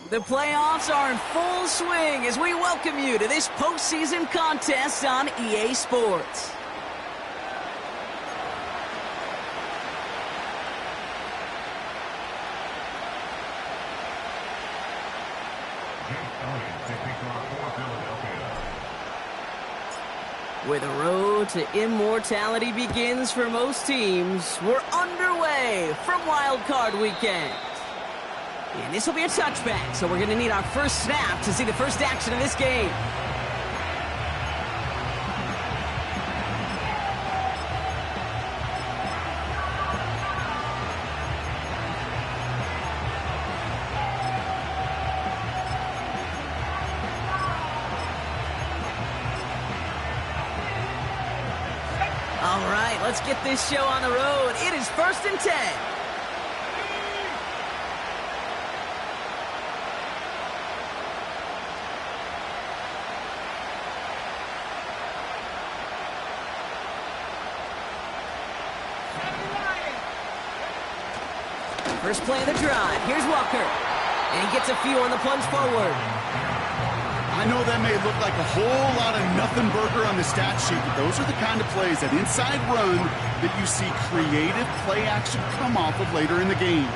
The playoffs are in full swing as we welcome you to this postseason contest on EA Sports. Where the road to immortality begins for most teams, we're underway from Wildcard weekend. And this will be a touchback, so we're going to need our first snap to see the first action of this game. All right, let's get this show on the road. It is 1st and 10. First play of the drive. Here's Walker. And he gets a few on the plunge forward. I know that may look like a whole lot of nothing burger on the stat sheet, but those are the kind of plays, that inside run, that you see creative play action come off of later in the game.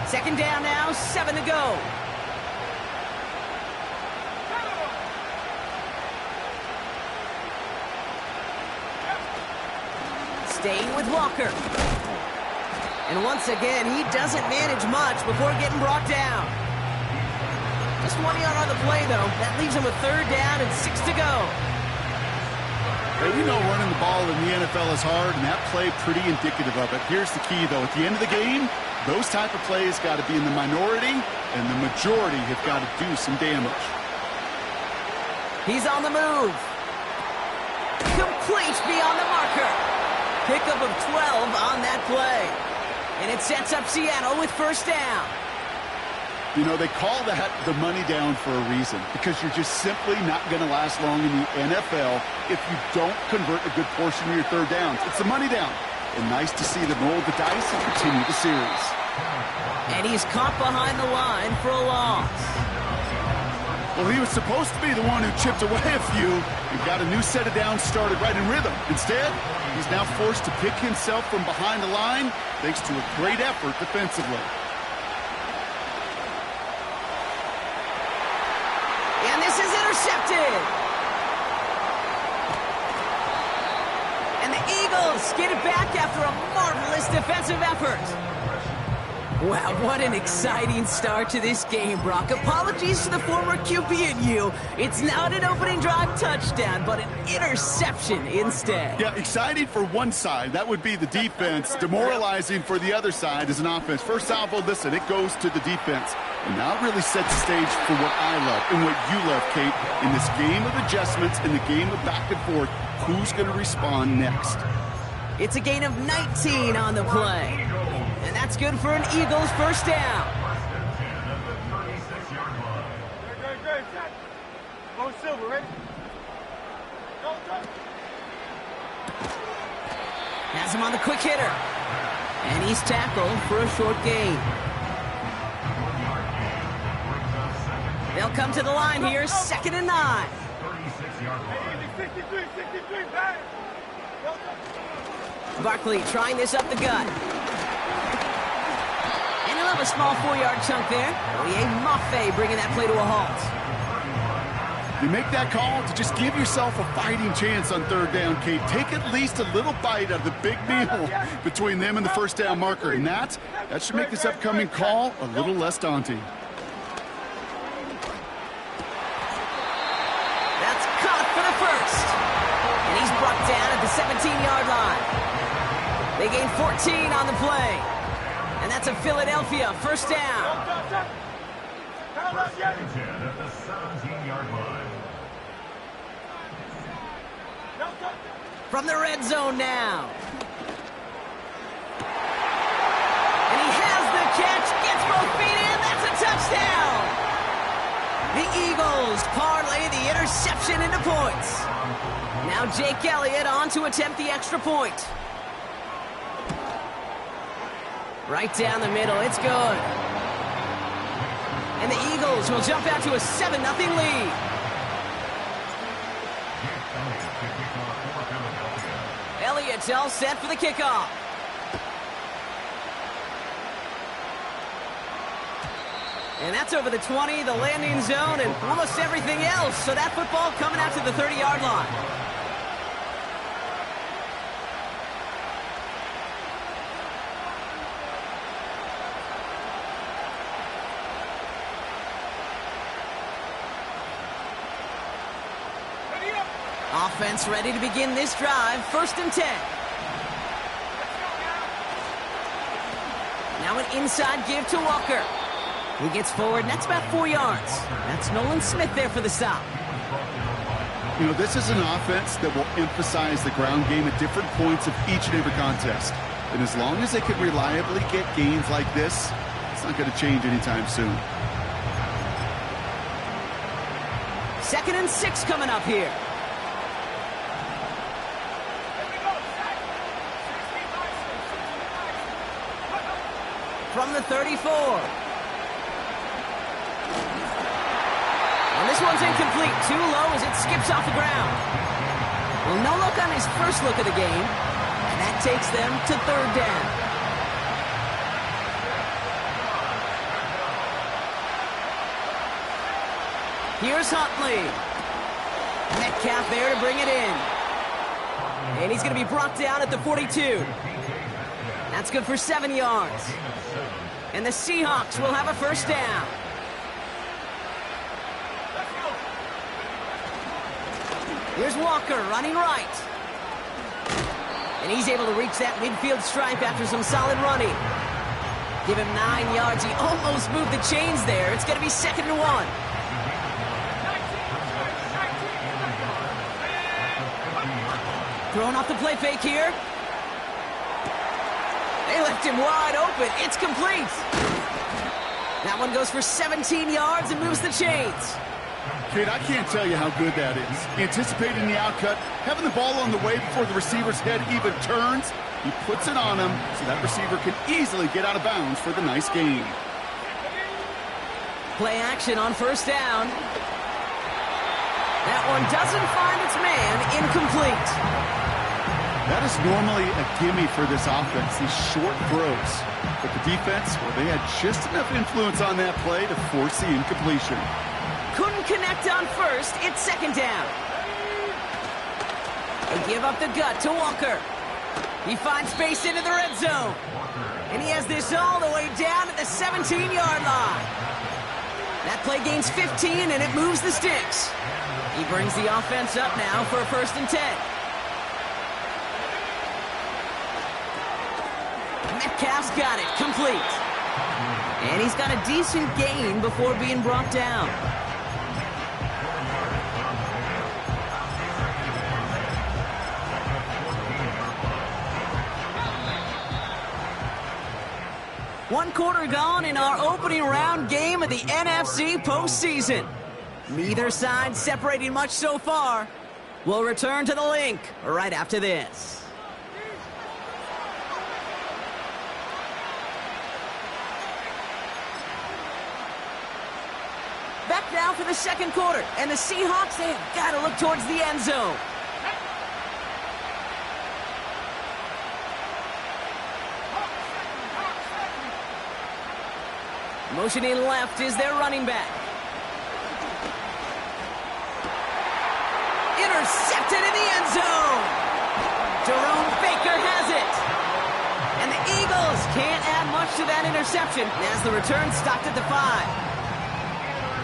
Second down now, 7 to go. Staying with Walker. And once again, he doesn't manage much before getting brought down. Just 1 yard on the play, though. That leaves him with 3rd down and 6 to go. Hey, we know running the ball in the NFL is hard, and that play pretty indicative of it. Here's the key, though. At the end of the game, those type of plays got to be in the minority, and the majority have got to do some damage. He's on the move. Complete beyond the marker. Pickup of 12 on that play. And it sets up Seattle with 1st down. You know, they call that the money down for a reason, because you're just simply not going to last long in the NFL if you don't convert a good portion of your 3rd downs. It's the money down. And nice to see them roll the dice and continue the series. And he's caught behind the line for a loss. Well, he was supposed to be the one who chipped away a few and got a new set of downs started right in rhythm. Instead, he's now forced to pick himself from behind the line thanks to a great effort defensively. And this is intercepted. And the Eagles get it back after a marvelous defensive effort. Wow, what an exciting start to this game, Brock. Apologies to the former QB and you. It's not an opening drive touchdown, but an interception instead. Yeah, exciting for one side. That would be the defense. Demoralizing for the other side as an offense. First salvo, listen, it goes to the defense. And now it really sets the stage for what I love and what you love, Kate. In this game of adjustments, in the game of back and forth, who's going to respond next? It's a gain of 19 on the play. And that's good for an Eagles 1st down. Go Silver, ready? Go. Has him on the quick hitter. And he's tackled for a short gain. They'll come to the line here, 2nd and 9. 63, back. Barkley trying this up the gut. And he'll have a small 4-yard chunk there. Oye Mafe bringing that play to a halt. You make that call to just give yourself a fighting chance on 3rd down, Kate. Take at least a little bite out of the big meal between them and the 1st down marker. And that should make this upcoming call a little less daunting. That's caught for the 1st. And he's brought down at the 17-yard line. They gain 14 on the play. And that's a Philadelphia 1st down. At the 17-yard line. From the red zone now. And he has the catch, gets both feet in, that's a touchdown. The Eagles parlay the interception into points. Now Jake Elliott on to attempt the extra point. Right down the middle, it's good. And the Eagles will jump out to a 7-0 lead. Elliott's all set for the kickoff. And that's over the 20, the landing zone, and almost everything else. So that football coming out to the 30-yard line. Offense ready to begin this drive. 1st and 10. Now an inside give to Walker. He gets forward, and that's about 4 yards. That's Nolan Smith there for the stop. You know, this is an offense that will emphasize the ground game at different points of each and every contest. And as long as they can reliably get gains like this, it's not going to change anytime soon. 2nd and 6 coming up here. From the 34. And this one's incomplete. Too low as it skips off the ground. Well, no look on his first look of the game. And that takes them to 3rd down. Here's Huntley. Metcalf there to bring it in. And he's going to be brought down at the 42. That's good for 7 yards. And the Seahawks will have a 1st down. Here's Walker running right. And he's able to reach that midfield stripe after some solid running. Give him 9 yards. He almost moved the chains there. It's going to be 2nd and 1. Throwing off the play fake here. They left him wide open. It's complete. That one goes for 17 yards and moves the chains. Kate, I can't tell you how good that is. Anticipating the outcut, having the ball on the way before the receiver's head even turns. He puts it on him so that receiver can easily get out of bounds for the nice gain. Play action on 1st down. That one doesn't find its man. Incomplete. That is normally a gimme for this offense, these short throws. But the defense, well, they had just enough influence on that play to force the incompletion. Couldn't connect on 1st. It's 2nd down. They give up the gut to Walker. He finds space into the red zone. And he has this all the way down at the 17-yard line. That play gains 15, and it moves the sticks. He brings the offense up now for a 1st and 10. Metcalf's got it, complete. And he's got a decent gain before being brought down. One quarter gone in our opening round game of the NFC postseason. Neither side separating much so far. We'll return to the link right after this. Back now for the 2nd quarter, and the Seahawks, they have got to look towards the end zone. Motioning left is their running back. Intercepted in the end zone. Jerome Baker has it. And the Eagles can't add much to that interception as the return stopped at the 5.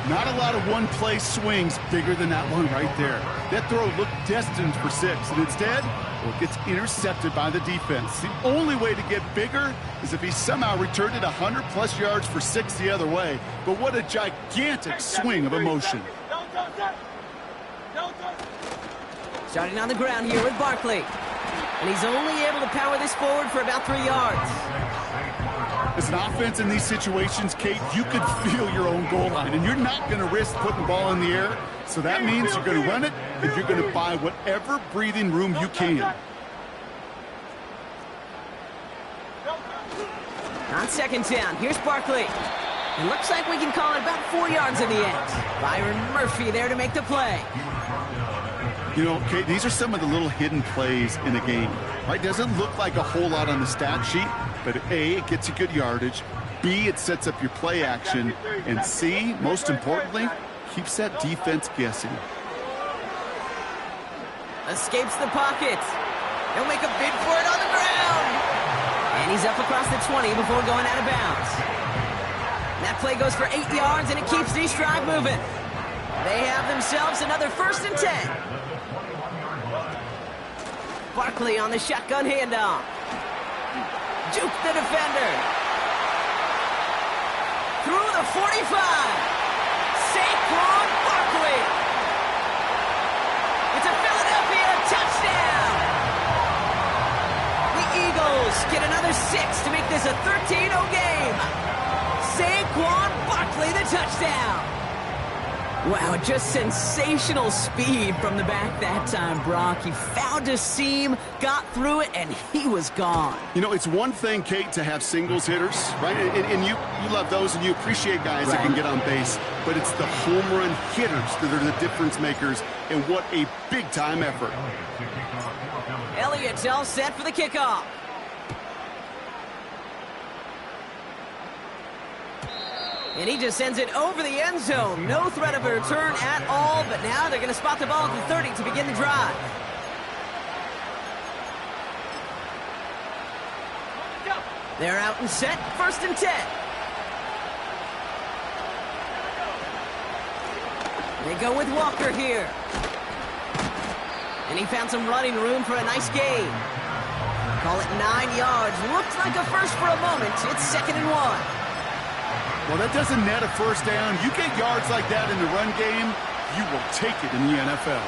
Not a lot of one-play swings bigger than that one right there. That throw looked destined for 6, and instead, well, it gets intercepted by the defense. The only way to get bigger is if he somehow returned it 100-plus yards for 6 the other way. But what a gigantic swing of emotion. Starting on the ground here with Barkley. And he's only able to power this forward for about 3 yards. As an offense in these situations, Kate, you could feel your own goal line, and you're not going to risk putting the ball in the air. So that means you're going to run it, and you're going to buy whatever breathing room you can. On 2nd down, here's Barkley. It looks like we can call it about 4 yards in the end. Byron Murphy there to make the play. You know, Kate, these are some of the little hidden plays in a game, right? Doesn't look like a whole lot on the stat sheet, but A, it gets you good yardage. B, it sets up your play action. And C, most importantly, keeps that defense guessing. Escapes the pocket. He'll make a bid for it on the ground. And he's up across the 20 before going out of bounds. That play goes for 8 yards, and it keeps the drive moving. They have themselves another 1st and 10. Barkley on the shotgun handoff. Juke the defender. Through the 45. Saquon Barkley. It's a Philadelphia touchdown. The Eagles get another 6 to make this a 13-0 game. Saquon Barkley, the touchdown. Wow, just sensational speed from the back that time, Brock. He found a seam, got through it, and he was gone. You know, it's one thing, Kate, to have singles hitters, right? And you love those, and you appreciate guys that can get on base. But it's the home run hitters that are the difference makers, and what a big-time effort. Elliott's all set for the kickoff. And he just sends it over the end zone. No threat of a return at all, but now they're going to spot the ball at the 30 to begin the drive. They're out and set, 1st and 10. They go with Walker here. And he found some running room for a nice gain. Call it 9 yards. Looked like a first for a moment. It's 2nd and 1. Well, that doesn't net a first down. You get yards like that in the run game, you will take it in the NFL.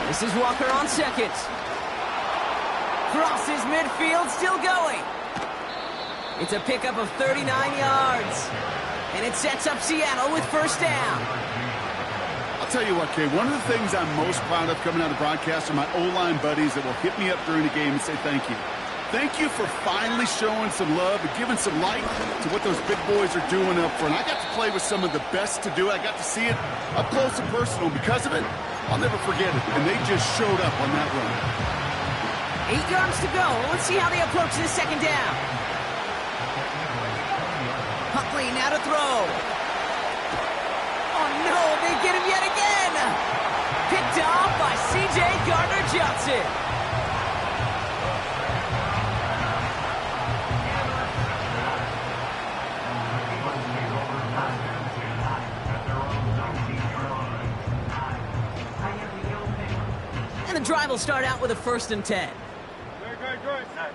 This is Walker on 2nd. Crosses midfield, still going. It's a pickup of 39 yards. And it sets up Seattle with 1st down. I'll tell you what, Kay, one of the things I'm most proud of coming out of broadcast are my O-line buddies that will hit me up during the game and say thank you. Thank you for finally showing some love and giving some light to what those big boys are doing up front. I got to play with some of the best to do it. I got to see it up close and personal. Because of it, I'll never forget it. And they just showed up on that run. 8 yards to go. Let's see how they approach this 2nd down. Huntley now to throw. Oh no, they get him yet again. Picked off by C.J. Gardner-Johnson. The drive will start out with a 1st and 10. Good, set.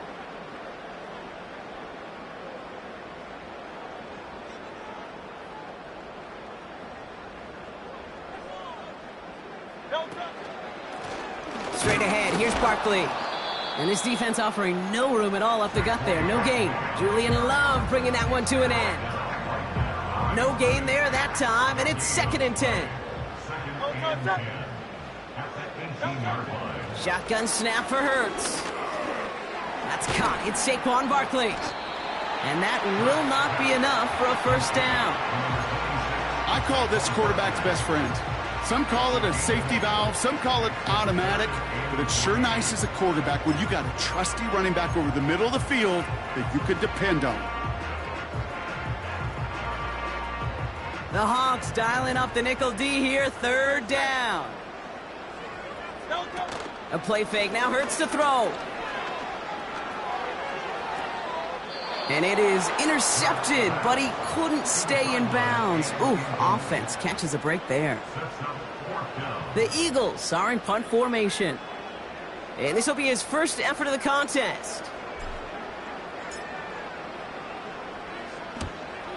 Straight ahead, here's Barkley. And this defense offering no room at all up the gut there. No gain. Julian Love bringing that one to an end. No gain there that time, and it's 2nd and 10. Shotgun snap for Hurts. That's caught. It's Saquon Barkley. And that will not be enough for a 1st down. I call this quarterback's best friend. Some call it a safety valve. Some call it automatic. But it's sure nice as a quarterback when you got a trusty running back over the middle of the field that you could depend on. The Hawks dialing up the nickel D here. 3rd down. A play fake. Now Hurts to throw. And it is intercepted, but he couldn't stay in bounds. Ooh, offense catches a break there. The Eagles are in punt formation. And this will be his 1st effort of the contest.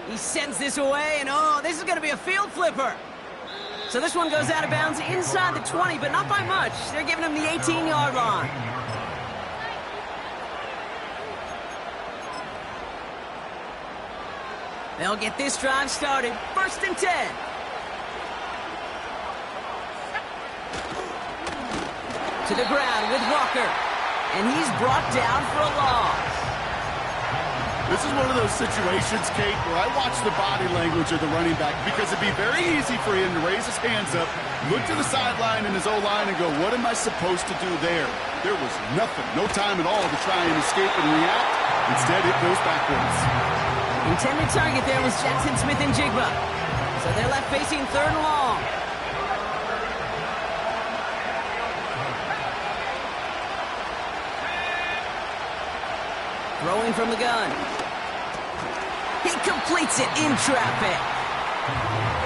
He sends this away, and oh, this is going to be a field flipper. So this one goes out of bounds inside the 20, but not by much. They're giving him the 18-yard line. They'll get this drive started. 1st and 10. To the ground with Walker. And he's brought down for a loss. This is one of those situations, Kate, where I watch the body language of the running back because it'd be very easy for him to raise his hands up, look to the sideline in his O-line and go, what am I supposed to do there? There was nothing, no time at all to try and escape and react. Instead, it goes backwards. Intended target there was Jackson Smith and Jigba. So they're left facing 3rd and long. Throwing from the gun. He completes it in traffic.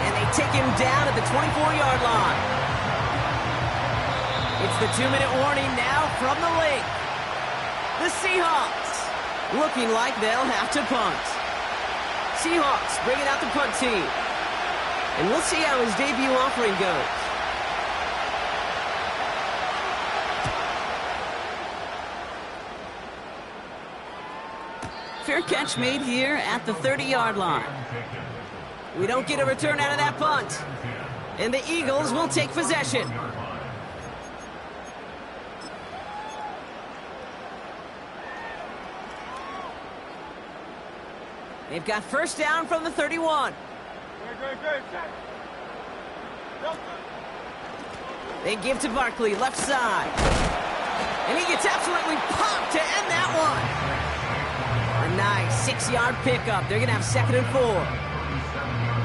And they take him down at the 24-yard line. It's the 2-minute warning now from the lake. The Seahawks looking like they'll have to punt. Seahawks bringing out the punt team. And we'll see how his debut offering goes. Fair catch made here at the 30-yard line. We don't get a return out of that punt. And the Eagles will take possession. They've got first down from the 31. They give to Barkley, left side. And he gets absolutely popped to end that one. A nice 6-yard pickup. They're going to have 2nd and 4.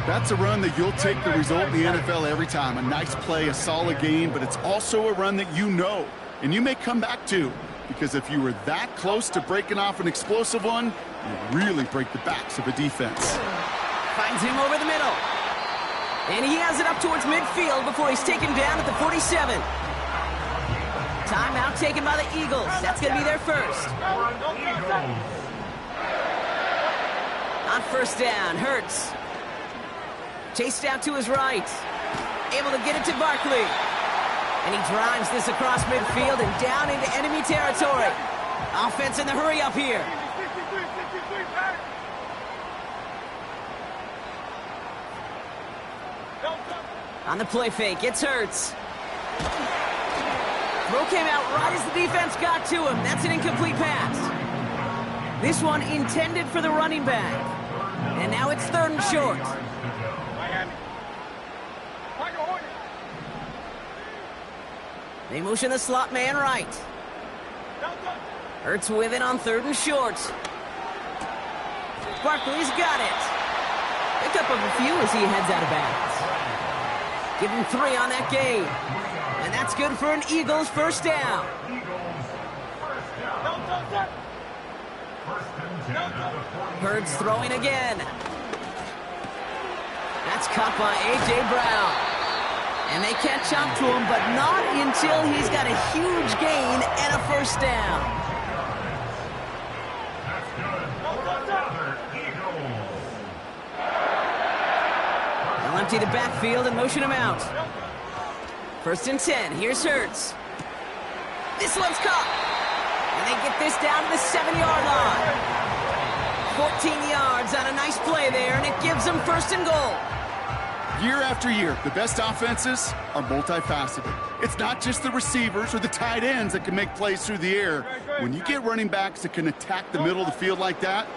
That's a run that you'll take the result in the NFL every time. A nice play, a solid game, but it's also a run that you know, and you may come back to, because if you were that close to breaking off an explosive one, you really break the backs of a defense. Finds him over the middle. And he has it up towards midfield before he's taken down at the 47. Timeout taken by the Eagles. That's going to be their first. On first down, Hurts. Chased out to his right. Able to get it to Barkley. And he drives this across midfield and down into enemy territory. Offense in the hurry up here. On the play fake, it's Hurts. Throw came out right as the defense got to him. That's an incomplete pass. This one intended for the running back. And now it's 3rd and short. They motion the slot man right. Hurts with it on 3rd and short. Barkley's got it. Pick up of a few as he heads out of bounds. Give him 3 on that game. And that's good for an Eagles first down. Hurts throwing again. That's caught by A.J. Brown. And they catch up to him, but not until he's got a huge gain and a first down. They'll empty the backfield and motion him out. 1st and 10. Here's Hurts. This one's caught. And they get this down to the 7-yard line. 14 yards on a nice play there, and it gives them 1st and goal. Year after year, the best offenses are multifaceted. It's not just the receivers or the tight ends that can make plays through the air. When you get running backs that can attack the middle of the field like that,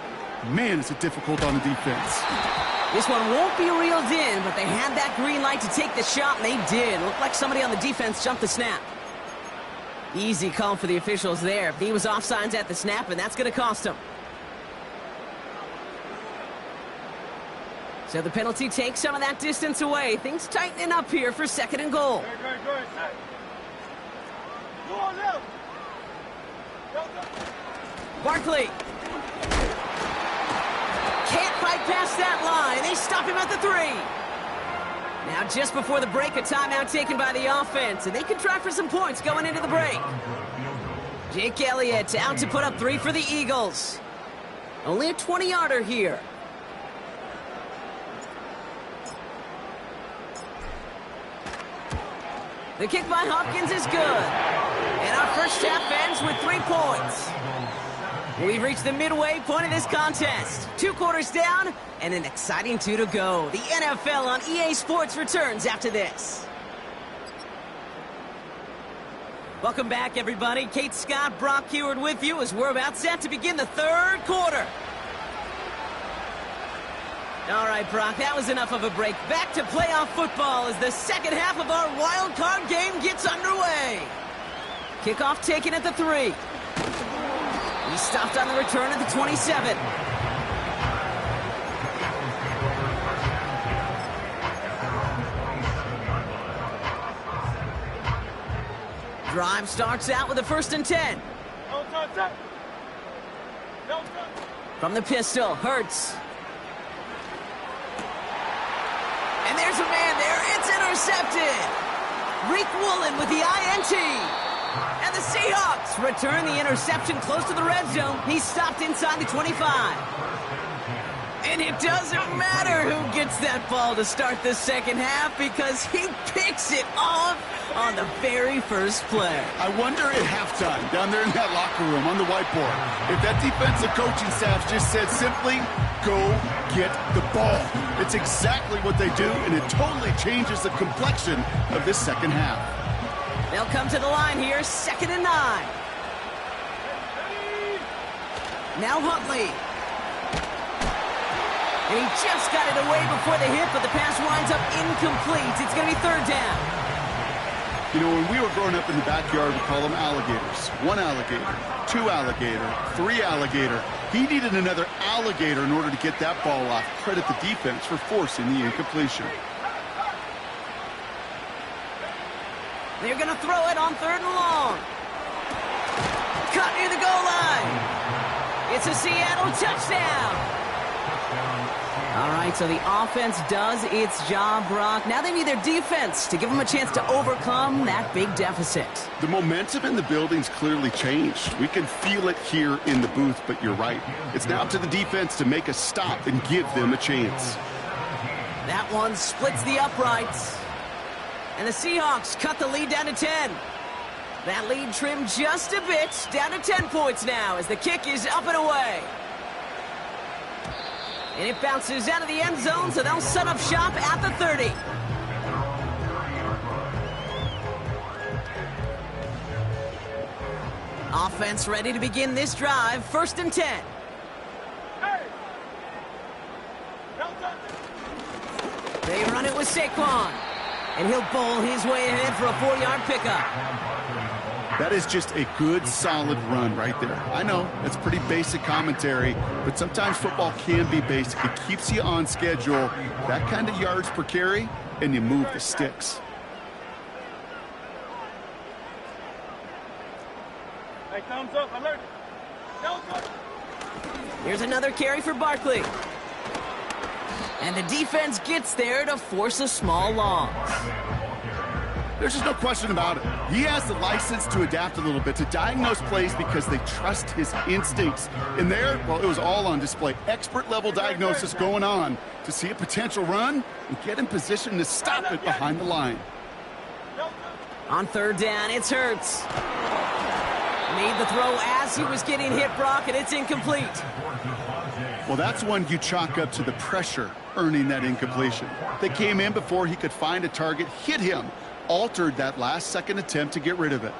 man, is it difficult on the defense. This one won't be reeled in, but they had that green light to take the shot, and they did. Looked like somebody on the defense jumped the snap. Easy call for the officials there. He was offsides at the snap, and that's going to cost him. So the penalty takes some of that distance away. Things tightening up here for 2nd and goal. Barkley. Can't fight past that line. They stop him at the 3. Now just before the break, a timeout taken by the offense. And they can try for some points going into the break. Jake Elliott out to put up 3 for the Eagles. Only a 20-yarder here. The kick by Hopkins is good. And our first half ends with 3 points. We've reached the midway point of this contest. 2 quarters down and an exciting 2 to go. The NFL on EA Sports returns after this. Welcome back, everybody. Kate Scott, Brock Heward with you as we're about set to begin the 3rd quarter. All right, Brock, that was enough of a break. Back to playoff football as the second half of our wild card game gets underway. Kickoff taken at the 3. He stopped on the return at the 27. Drive starts out with a 1st and 10. From the pistol, Hurts. And there's a man there. It's intercepted. Reek Woolen with the INT. And the Seahawks return the interception close to the red zone. He stopped inside the 25. And it doesn't matter who gets that ball to start the second half because he picks it off on the very first play. I wonder at halftime, down there in that locker room on the whiteboard, if that defensive coaching staff just said simply, go get the ball. It's exactly what they do, and it totally changes the complexion of this second half. They'll come to the line here, 2nd and 9. Now Huntley. And he just got it away before the hit, but the pass winds up incomplete. It's going to be 3rd down. You know, when we were growing up in the backyard, we call them alligators. 1 alligator, 2 alligator, 3 alligator. He needed another alligator in order to get that ball off. Credit the defense for forcing the incompletion. They're going to throw it on 3rd and long. Cut near the goal line. It's a Seattle touchdown. All right, so the offense does its job, Brock. Now they need their defense to give them a chance to overcome that big deficit. The momentum in the building's clearly changed. We can feel it here in the booth, but you're right. It's now up to the defense to make a stop and give them a chance. That one splits the uprights. And the Seahawks cut the lead down to 10. That lead trimmed just a bit, down to 10 points now as the kick is up and away. And it bounces out of the end zone, so they'll set up shop at the 30. Offense ready to begin this drive. 1st and 10. They run it with Saquon. And he'll bowl his way ahead for a 4-yard pickup. That is just a good, solid run right there. I know, that's pretty basic commentary, but sometimes football can be basic. It keeps you on schedule, that kind of yards per carry, and you move the sticks. Hey, thumbs up, alert. Here's another carry for Barkley. And the defense gets there to force a small loss. There's just no question about it. He has the license to adapt a little bit, to diagnose plays because they trust his instincts. And there, well, it was all on display. Expert-level diagnosis going on to see a potential run and get in position to stop it behind the line. On 3rd down, it's Hurts. Made the throw as he was getting hit, Brock, and it's incomplete. Well, that's one you chalk up to the pressure earning that incompletion. They came in before he could find a target, hit him, altered that last-second attempt to get rid of it.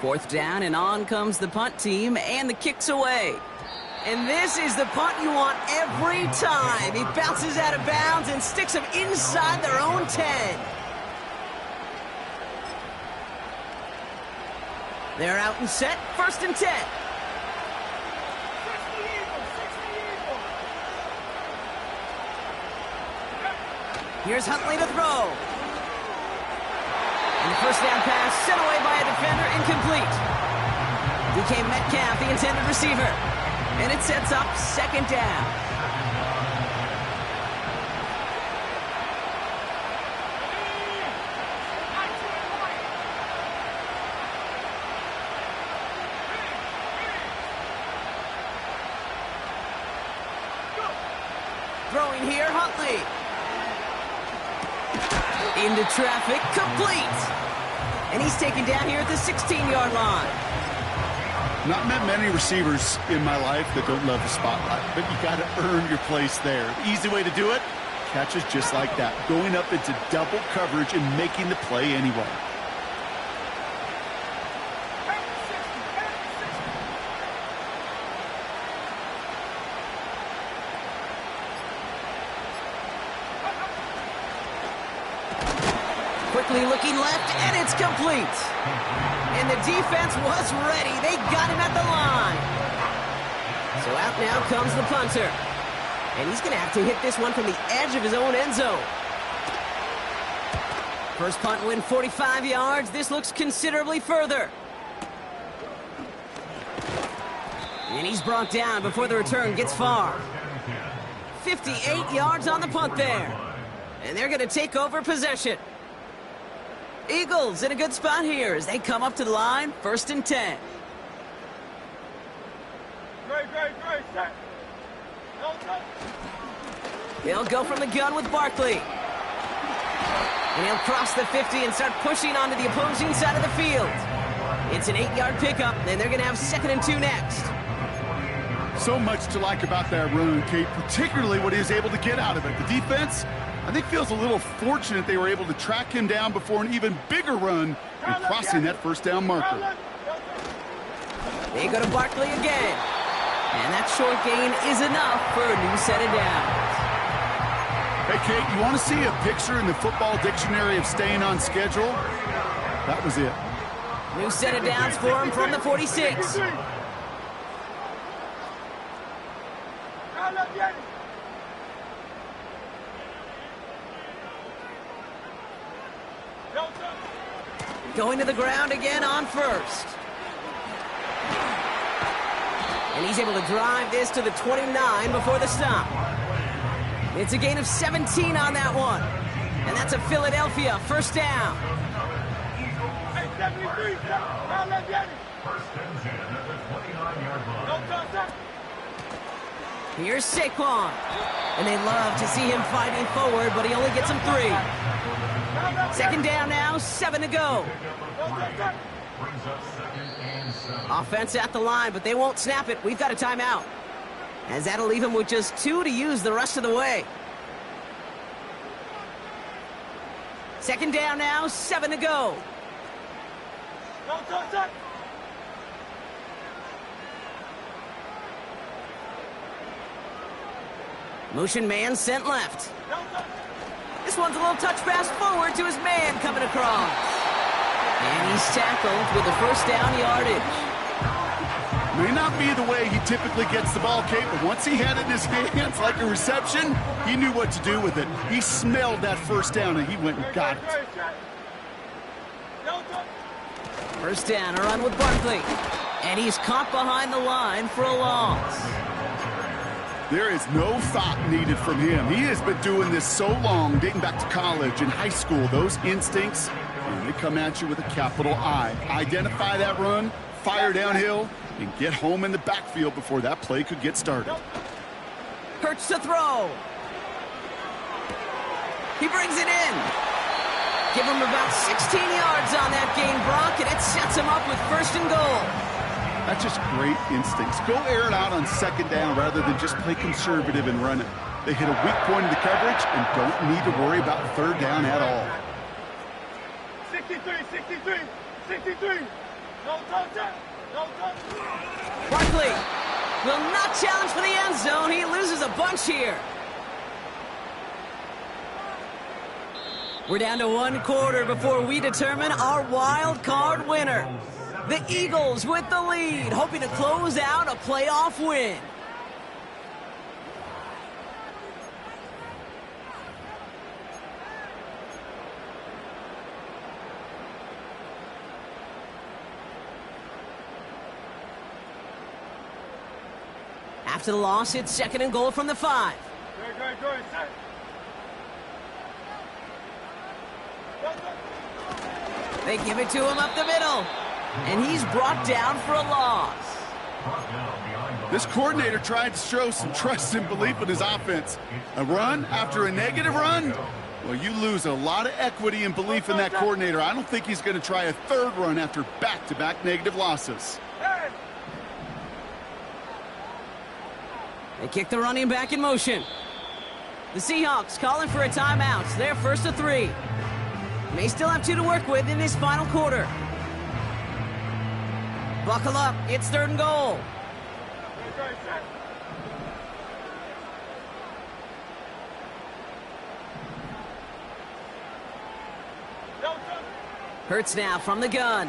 Fourth down, and on comes the punt team, and the kick's away. And this is the punt you want every time. He bounces out of bounds and sticks them inside their own 10. They're out and set, 1st and 10. Here's Huntley to throw. And the 1st down pass sent away by a defender, incomplete. DK Metcalf, the intended receiver. And it sets up 2nd down. Throwing here, Huntley. Into traffic, complete. And he's taken down here at the 16-yard line. Not met many receivers in my life that don't love the spotlight, but you got to earn your place there. The easy way to do it, catches just like that, going up into double coverage and making the play anyway. Barkley looking left, and it's complete. And the defense was ready. They got him at the line. So out now comes the punter. And he's going to have to hit this one from the edge of his own end zone. First punt win 45 yards. This looks considerably further. And he's brought down before the return gets far. 58 yards on the punt there. And they're going to take over possession. Eagles in a good spot here as they come up to the line, 1st and 10. Great, set. He'll go from the gun with Barkley. And he'll cross the 50 and start pushing onto the opposing side of the field. It's an 8-yard pickup, and they're going to have 2nd and 2 next. So much to like about that run, Kate, particularly what he was able to get out of it. The defense, I think, feels a little fortunate they were able to track him down before an even bigger run and crossing that 1st down marker. They go to Barkley again. And that short gain is enough for a new set of downs. Hey, Kate, you want to see a picture in the football dictionary of staying on schedule? That was it. New set of downs for him from the 46. Going to the ground again on 1st. And he's able to drive this to the 29 before the stop. It's a gain of 17 on that one. And that's a Philadelphia 1st down. Here's Saquon. And they love to see him fighting forward, but he only gets him 3. 2nd down now, 7 to go. Offense at the line, but they won't snap it. We've got a timeout. As that'll leave him with just 2 to use the rest of the way. 2nd down now, 7 to go. Motion man sent left. This one's a little touch pass forward to his man coming across. And he's tackled with the 1st down yardage. May not be the way he typically gets the ball, Kate, but once he had it in his hands like a reception, he knew what to do with it. He smelled that 1st down, and he went and got it. 1st down, a run with Barkley. And he's caught behind the line for a loss. There is no thought needed from him. He has been doing this so long, dating back to college and high school. Those instincts, and they come at you with a capital I. Identify that run, fire downhill, and get home in the backfield before that play could get started. Hurts to throw. He brings it in. Give him about 16 yards on that gain, Brock, and it sets him up with 1st and goal. That's just great instincts. Go air it out on 2nd down rather than just play conservative and run it. They hit a weak point in the coverage and don't need to worry about 3rd down at all. 63. No touchdown. Barkley will not challenge for the end zone. He loses a bunch here. We're down to 1 quarter before we determine our wild card winner. The Eagles with the lead, hoping to close out a playoff win. After the loss, it's 2nd and goal from the 5. They give it to him up the middle. And he's brought down for a loss. This coordinator tried to show some trust and belief in his offense. A run after a negative run? Well, you lose a lot of equity and belief in that coordinator. I don't think he's going to try a 3rd run after back-to-back negative losses. They kick the running back in motion. The Seahawks calling for a timeout. They're 1st to 3. May still have 2 to work with in this final quarter. Buckle up. It's 3rd and goal. Hurts now from the gun.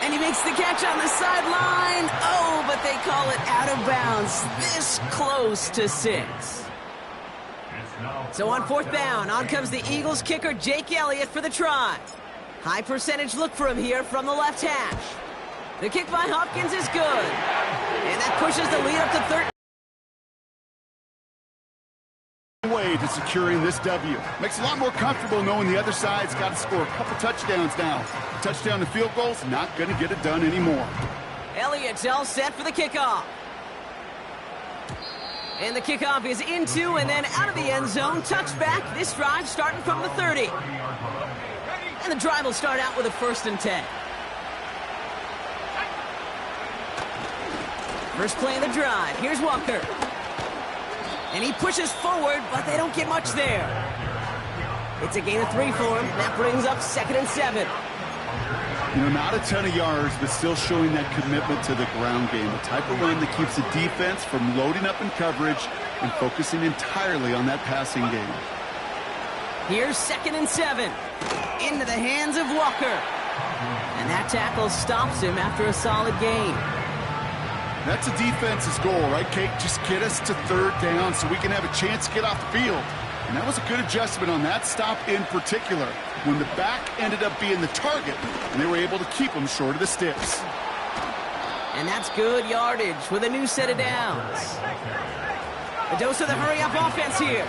And he makes the catch on the sideline. Oh, but they call it out of bounds. This close to 6. So on 4th down, on comes the Eagles kicker, Jake Elliott, for the try. High percentage look for him here from the left hash. The kick by Hopkins is good. And that pushes the lead up to 13. Way to securing this W. Makes it a lot more comfortable knowing the other side's got to score a couple touchdowns now. Touchdown to field goals, not going to get it done anymore. Elliott's all set for the kickoff. And the kickoff is into and then out of the end zone. Touchback. This drive starting from the 30. And the drive will start out with a 1st and 10. First play of the drive. Here's Walker. And he pushes forward, but they don't get much there. It's a gain of 3 for him. That brings up 2nd and 7. You know, not a ton of yards, but still showing that commitment to the ground game. A type of run that keeps the defense from loading up in coverage and focusing entirely on that passing game. Here's 2nd and 7. Into the hands of Walker. And that tackle stops him after a solid gain. That's a defense's goal, right, Kate? Just get us to 3rd down so we can have a chance to get off the field. And that was a good adjustment on that stop in particular, when the back ended up being the target, and they were able to keep him short of the sticks. And that's good yardage with a new set of downs. A dose of the hurry-up offense here.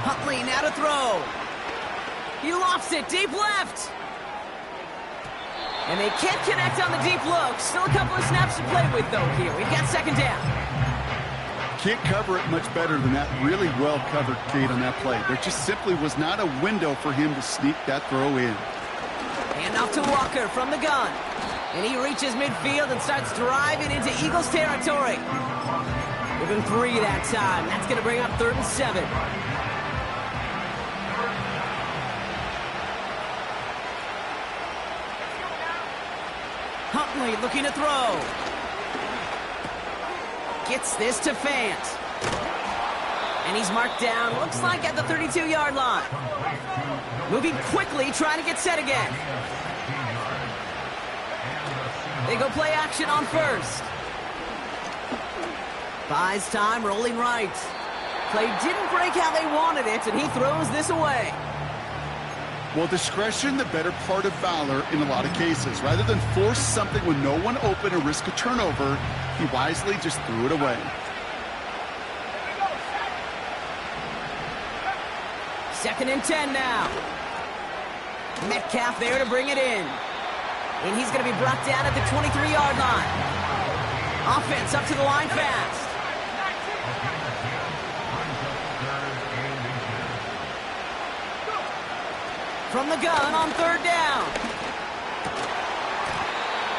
Huntley now to throw. He lofts it deep left. And they can't connect on the deep look. Still a couple of snaps to play with, though, here. We've got 2nd down. Can't cover it much better than that. Really well covered, Kate, on that play. There just simply was not a window for him to sneak that throw in. Hand off to Walker from the gun. And he reaches midfield and starts driving into Eagles territory. Give him 3 that time. That's going to bring up 3rd and 7. Huntley looking to throw. Gets this to Fant. And he's marked down, looks like at the 32-yard line. Moving quickly, trying to get set again. They go play action on 1st. Buys time, rolling right. Play didn't break how they wanted it, and he throws this away. Well, discretion, the better part of valor in a lot of cases. Rather than force something with no one open and risk a turnover, he wisely just threw it away. 2nd and 10 now. Metcalf there to bring it in. And he's going to be brought down at the 23-yard line. Offense up to the line fast. From the gun on 3rd down.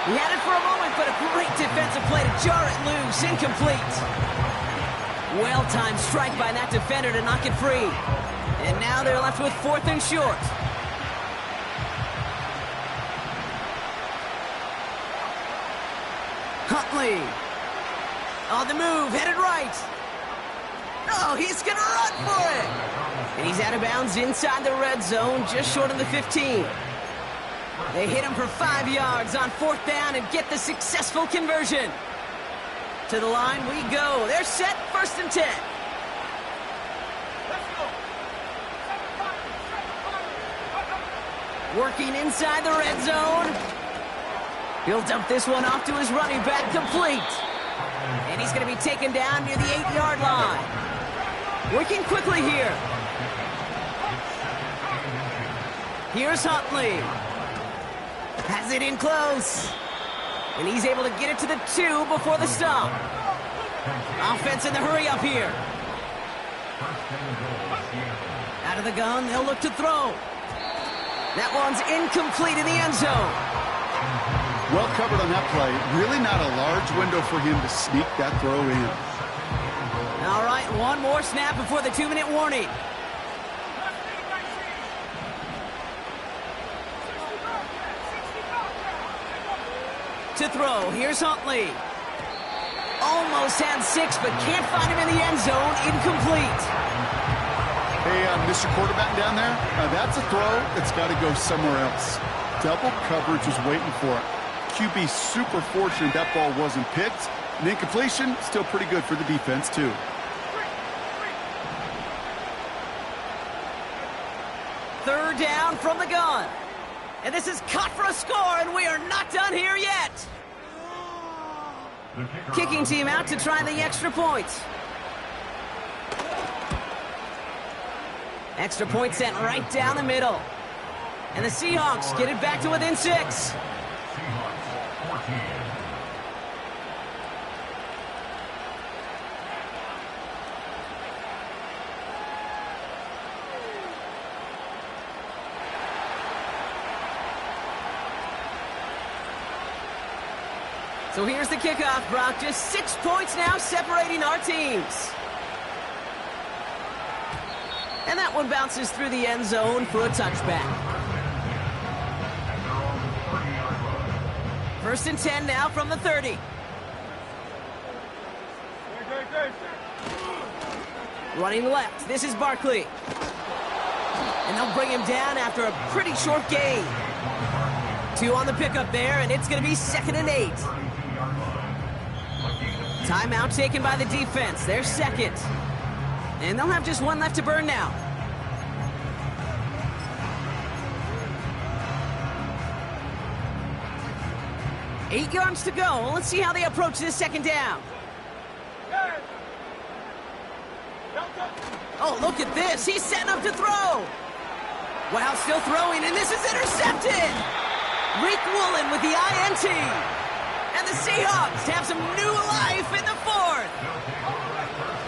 He had it for a moment, but a great defensive play to jar it loose. Incomplete. Well-timed strike by that defender to knock it free. And now they're left with 4th and short. Huntley. On the move, headed right. Oh, he's going to run for it. And he's out of bounds inside the red zone, just short of the 15. They hit him for 5 yards on 4th down and get the successful conversion. To the line we go. They're set, 1st and 10. Working inside the red zone. He'll dump this one off to his running back, complete. And he's going to be taken down near the 8-yard line. Working quickly here. Here's Huntley. Has it in close. And he's able to get it to the 2 before the stop. Offense in the hurry up here. Out of the gun, they'll look to throw. That one's incomplete in the end zone. Well covered on that play. Really not a large window for him to sneak that throw in. All right, one more snap before the 2-minute warning. To throw, here's Huntley. Almost had 6, but can't find him in the end zone. Incomplete. Hey, Mr. Quarterback down there, that's a throw that's got to go somewhere else. Double coverage was waiting for it. QB super fortunate that ball wasn't picked. And incompletion, still pretty good for the defense, too. Third down from the gun. And this is cut for a score, and we are not done here yet. Kicking team out to try the extra point. Extra point sent right down the middle. And the Seahawks get it back to within 6. Seahawks 14. So here's the kickoff, Brock. Just 6 points now separating our teams. And that one bounces through the end zone for a touchback. 1st and 10 now from the 30. Running left, this is Barkley. And they'll bring him down after a pretty short gain. 2 on the pickup there, and it's going to be 2nd and 8. Timeout taken by the defense. They're 2nd. And they'll have just 1 left to burn now. Eight yards to go. Let's see how they approach this 2nd down. Oh, look at this. He's setting up to throw. Wow, still throwing, and this is intercepted. Rick Woolen with the INT. And the Seahawks have some new life in the 4th.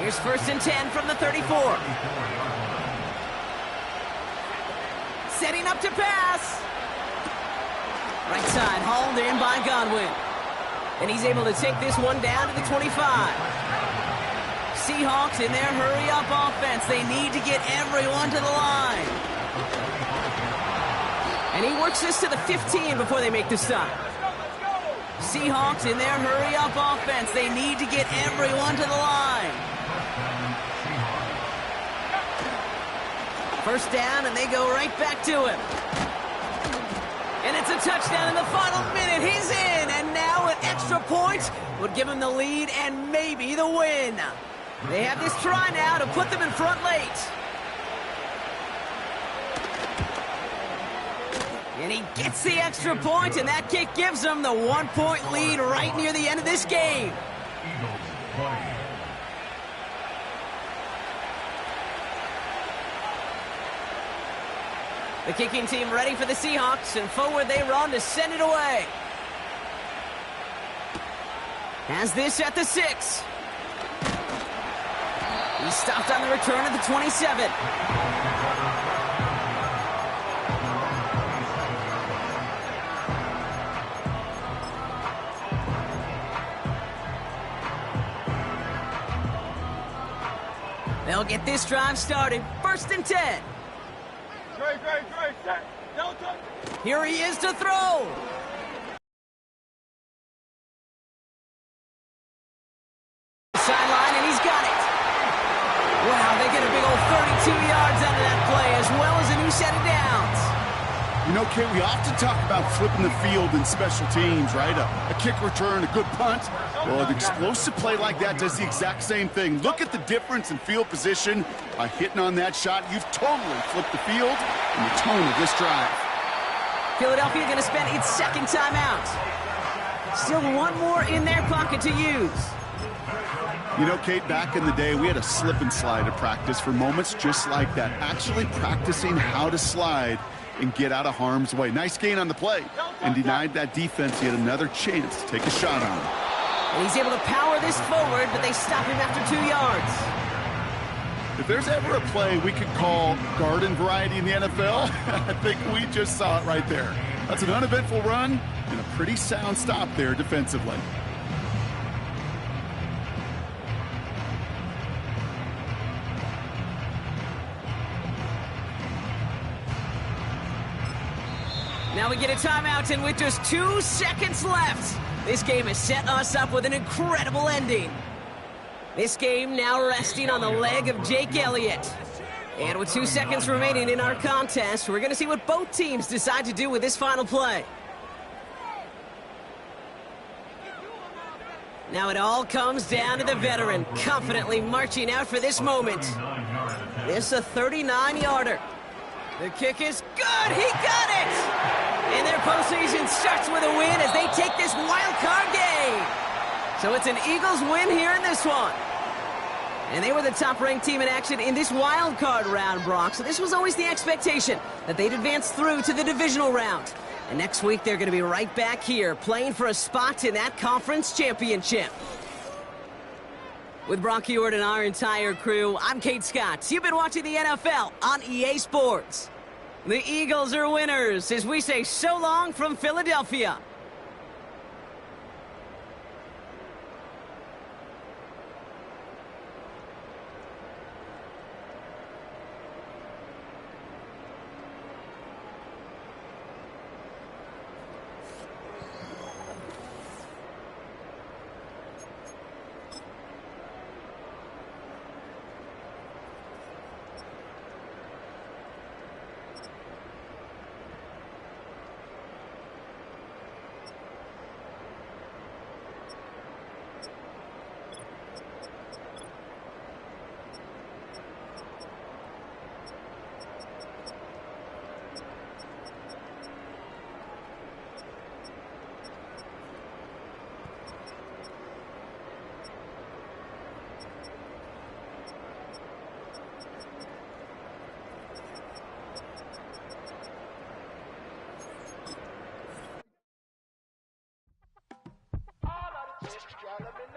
Here's 1st and 10 from the 34. Setting up to pass. Right side, hauled in by Godwin. And he's able to take this one down to the 25. Seahawks in their hurry-up offense. They need to get everyone to the line. And he works this to the 15 before they make the stop. Seahawks in their hurry-up offense. They need to get everyone to the line. 1st down, and they go right back to him. And it's a touchdown in the final minute. He's in, and now an extra point would give him the lead and maybe the win. They have this try now to put them in front late. And he gets the extra point, and that kick gives them the 1-point lead right near the end of this game. Eagles 20. The kicking team ready for the Seahawks, and forward they run to send it away. Has this at the 6. He's stopped on the return at the 27. They'll get this drive started. 1st and 10. Great, set. Don't touch. Here he is to throw. Sideline, and he's got it. Wow, they get a big old 32 yards out of that play, as well as a new set of downs. You know, Kate, we often talk about flipping the field in special teams, right? A kick return, a good punt. Well, an explosive play like that does the exact same thing. Look at the difference in field position. By hitting on that shot, you've totally flipped the field and the tone of this drive. Philadelphia going to spend its 2nd timeout. Still 1 more in their pocket to use. You know, Kate, back in the day, we had a slip and slide at practice for moments just like that. Actually practicing how to slide and get out of harm's way. Nice gain on the play, and denied that defense yet another chance to take a shot on him. And he's able to power this forward, but they stop him after 2 yards. If there's ever a play we could call garden variety in the NFL, I think we just saw it right there. That's an uneventful run and a pretty sound stop there defensively. Now we get a timeout, and with just 2 seconds left, This game has set us up with an incredible ending. This game now resting on the leg of Jake Elliott. And with 2 seconds remaining in our contest, we're going to see what both teams decide to do with this final play. Now it all comes down to the veteran, confidently marching out for this moment. This is a 39-yarder. The kick is good. He got it! And their postseason starts with a win as they take this wild card game. So it's an Eagles win here in this one. And they were the top-ranked team in action in this wild card round, Brock. So this was always the expectation that they'd advance through to the divisional round. And next week, they're going to be right back here playing for a spot in that conference championship. With Brock Ewart and our entire crew, I'm Kate Scott. You've been watching the NFL on EA Sports. The Eagles are winners as we say so long from Philadelphia.